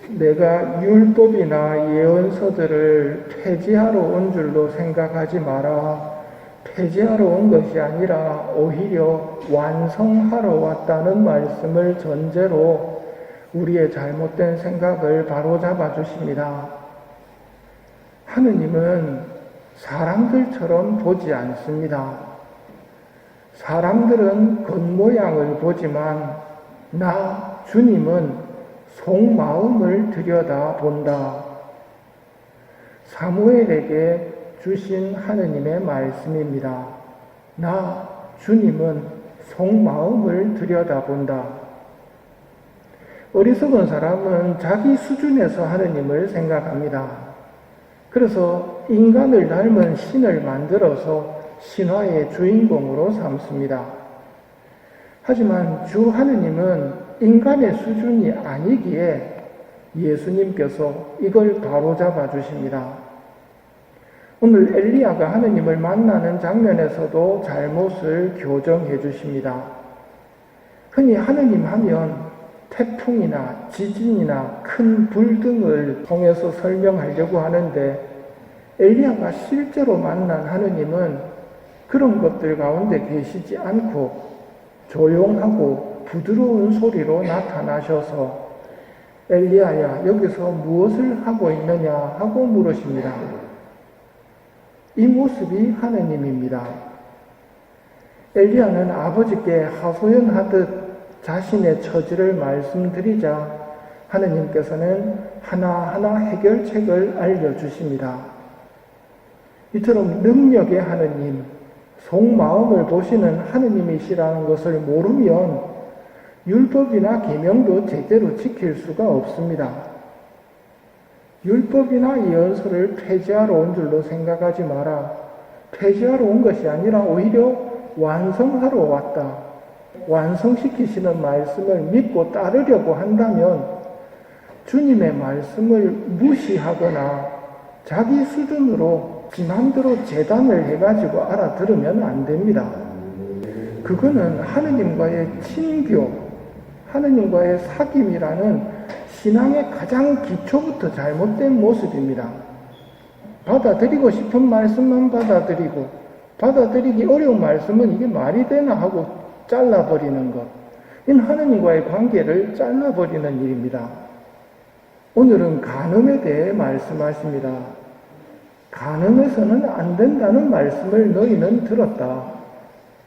내가 율법이나 예언서들을 폐지하러 온 줄로 생각하지 마라. 폐지하러 온 것이 아니라 오히려 완성하러 왔다는 말씀을 전제로 우리의 잘못된 생각을 바로잡아 주십니다. 하느님은 사람들처럼 보지 않습니다. 사람들은 겉모양을 보지만 나 주님은 속마음을 들여다본다. 사무엘에게 주신 하느님의 말씀입니다. 나 주님은 속마음을 들여다본다. 어리석은 사람은 자기 수준에서 하느님을 생각합니다. 그래서 인간을 닮은 신을 만들어서 신화의 주인공으로 삼습니다. 하지만 주 하느님은 인간의 수준이 아니기에 예수님께서 이걸 바로잡아 주십니다. 오늘 엘리야가 하느님을 만나는 장면에서도 잘못을 교정해 주십니다. 흔히 하느님 하면 태풍이나 지진이나 큰 불 등을 통해서 설명하려고 하는데 엘리야가 실제로 만난 하느님은 그런 것들 가운데 계시지 않고 조용하고 부드러운 소리로 나타나셔서 엘리야야 여기서 무엇을 하고 있느냐 하고 물으십니다. 이 모습이 하느님입니다. 엘리야는 아버지께 하소연하듯 자신의 처지를 말씀드리자 하느님께서는 하나하나 해결책을 알려주십니다. 이처럼 능력의 하느님, 속마음을 보시는 하느님이시라는 것을 모르면 율법이나 계명도 제대로 지킬 수가 없습니다. 율법이나 예언서를 폐지하러 온 줄로 생각하지 마라. 폐지하러 온 것이 아니라 오히려 완성하러 왔다. 완성시키시는 말씀을 믿고 따르려고 한다면 주님의 말씀을 무시하거나 자기 수준으로 지 맘대로 재단을 해가지고 알아들으면 안 됩니다. 그거는 하느님과의 친교, 하느님과의 사귐이라는 신앙의 가장 기초부터 잘못된 모습입니다. 받아들이고 싶은 말씀만 받아들이고 받아들이기 어려운 말씀은 이게 말이 되나 하고 잘라버리는 것. 이는 하느님과의 관계를 잘라버리는 일입니다. 오늘은 간음에 대해 말씀하십니다. 간음해서는 안 된다는 말씀을 너희는 들었다.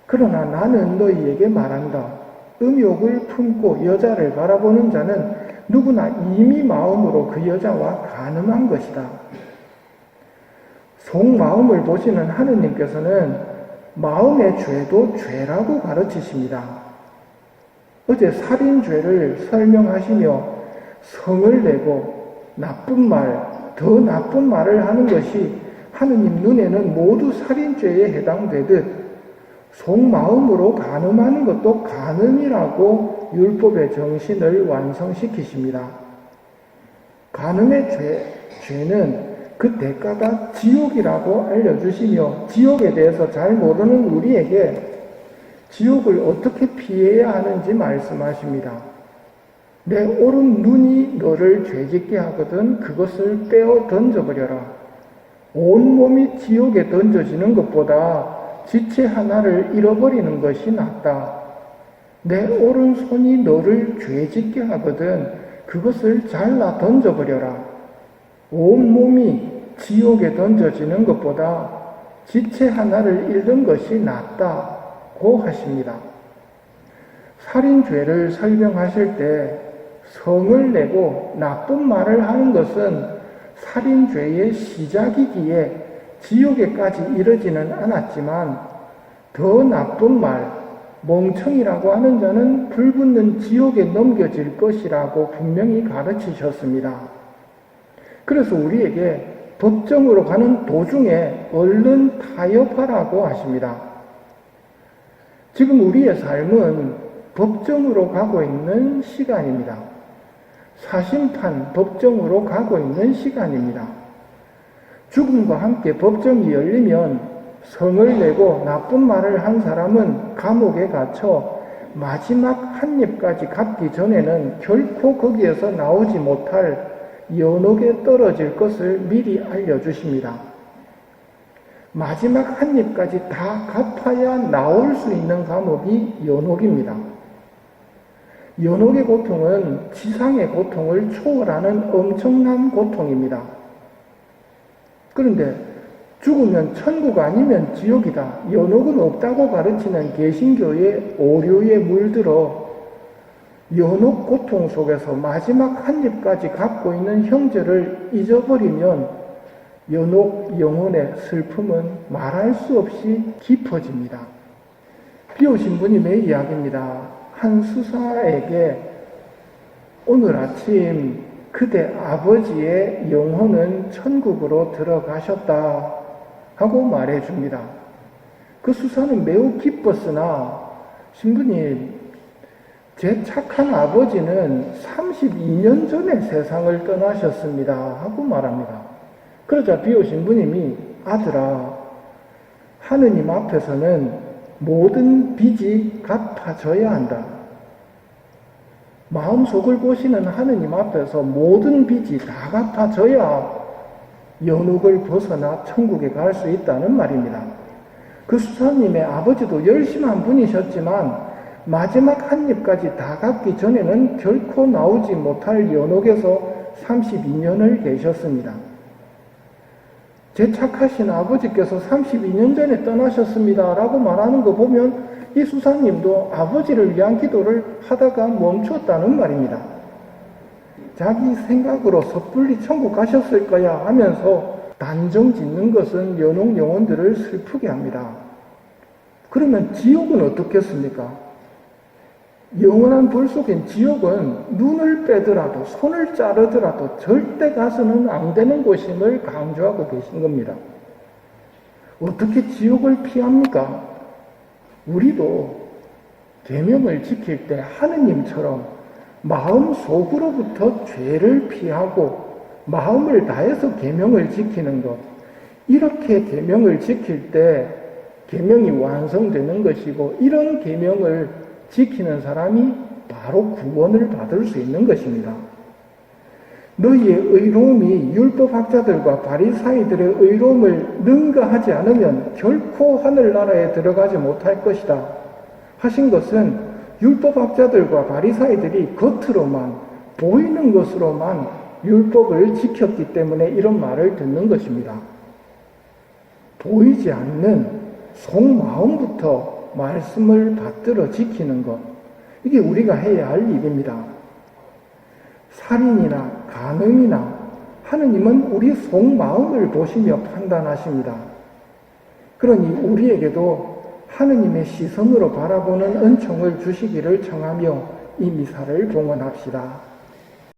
그러나 나는 너희에게 말한다. 음욕을 품고 여자를 바라보는 자는 누구나 이미 마음으로 그 여자와 간음한 것이다. 속마음을 보시는 하느님께서는 마음의 죄도 죄라고 가르치십니다. 어제 살인죄를 설명하시며 성을 내고 나쁜 말, 더 나쁜 말을 하는 것이 하느님 눈에는 모두 살인죄에 해당되듯 속마음으로 간음하는 것도 간음이라고 율법의 정신을 완성시키십니다. 간음의 죄는 그 대가가 지옥이라고 알려주시며 지옥에 대해서 잘 모르는 우리에게 지옥을 어떻게 피해야 하는지 말씀하십니다. 내 오른 눈이 너를 죄짓게 하거든 그것을 빼어 던져버려라. 온몸이 지옥에 던져지는 것보다 지체 하나를 잃어버리는 것이 낫다. 내 오른손이 너를 죄짓게 하거든 그것을 잘라 던져버려라. 온몸이 지옥에 던져지는 것보다 지체 하나를 잃는 것이 낫다고 하십니다. 살인죄를 설명하실 때 성을 내고 나쁜 말을 하는 것은 살인죄의 시작이기에 지옥에까지 이르지는 않았지만 더 나쁜 말, 멍청이라고 하는 자는 불붙는 지옥에 넘겨질 것이라고 분명히 가르치셨습니다. 그래서 우리에게 법정으로 가는 도중에 얼른 타협하라고 하십니다. 지금 우리의 삶은 법정으로 가고 있는 시간입니다. 사심판 법정으로 가고 있는 시간입니다. 죽음과 함께 법정이 열리면 성을 내고 나쁜 말을 한 사람은 감옥에 갇혀 마지막 한 입까지 갚기 전에는 결코 거기에서 나오지 못할 연옥에 떨어질 것을 미리 알려주십니다. 마지막 한 입까지 다 갚아야 나올 수 있는 감옥이 연옥입니다. 연옥의 고통은 지상의 고통을 초월하는 엄청난 고통입니다. 그런데 죽으면 천국 아니면 지옥이다, 연옥은 없다고 가르치는 개신교의 오류에 물들어 연옥 고통 속에서 마지막 한 입까지 갖고 있는 형제를 잊어버리면 연옥 영혼의 슬픔은 말할 수 없이 깊어집니다. 비오신 분님의 이야기입니다. 한 수사에게 오늘 아침 그대 아버지의 영혼은 천국으로 들어가셨다 하고 말해줍니다. 그 수사는 매우 기뻤으나 신부님, 제 착한 아버지는 32년 전에 세상을 떠나셨습니다 하고 말합니다. 그러자 비오신 분님이 아들아, 하느님 앞에서는 모든 빚이 갚아져야 한다. 마음속을 보시는 하느님 앞에서 모든 빚이 다 갚아져야 연옥을 벗어나 천국에 갈 수 있다는 말입니다. 그 수사님의 아버지도 열심한 분이셨지만 마지막 한 입까지 다 갚기 전에는 결코 나오지 못할 연옥에서 32년을 계셨습니다. 제 착하신 아버지께서 32년 전에 떠나셨습니다 라고 말하는 거 보면 이 수사님도 아버지를 위한 기도를 하다가 멈췄다는 말입니다. 자기 생각으로 섣불리 천국 가셨을 거야 하면서 단정 짓는 것은 연옥 영혼들을 슬프게 합니다. 그러면 지옥은 어떻겠습니까? 영원한 불 속인 지옥은 눈을 빼더라도 손을 자르더라도 절대 가서는 안 되는 곳임을 강조하고 계신 겁니다. 어떻게 지옥을 피합니까? 우리도 계명을 지킬 때 하느님처럼 마음속으로부터 죄를 피하고 마음을 다해서 계명을 지키는 것, 이렇게 계명을 지킬 때 계명이 완성되는 것이고 이런 계명을 지키는 사람이 바로 구원을 받을 수 있는 것입니다. 너희의 의로움이 율법학자들과 바리사이들의 의로움을 능가하지 않으면 결코 하늘나라에 들어가지 못할 것이다 하신 것은 율법학자들과 바리사이들이 겉으로만 보이는 것으로만 율법을 지켰기 때문에 이런 말을 듣는 것입니다. 보이지 않는 속마음부터 말씀을 받들어 지키는 것, 이게 우리가 해야 할 일입니다. 살인이나 간음이나 하느님은 우리 속마음을 보시며 판단하십니다. 그러니 우리에게도 하느님의 시선으로 바라보는 은총을 주시기를 청하며 이 미사를 봉헌합시다.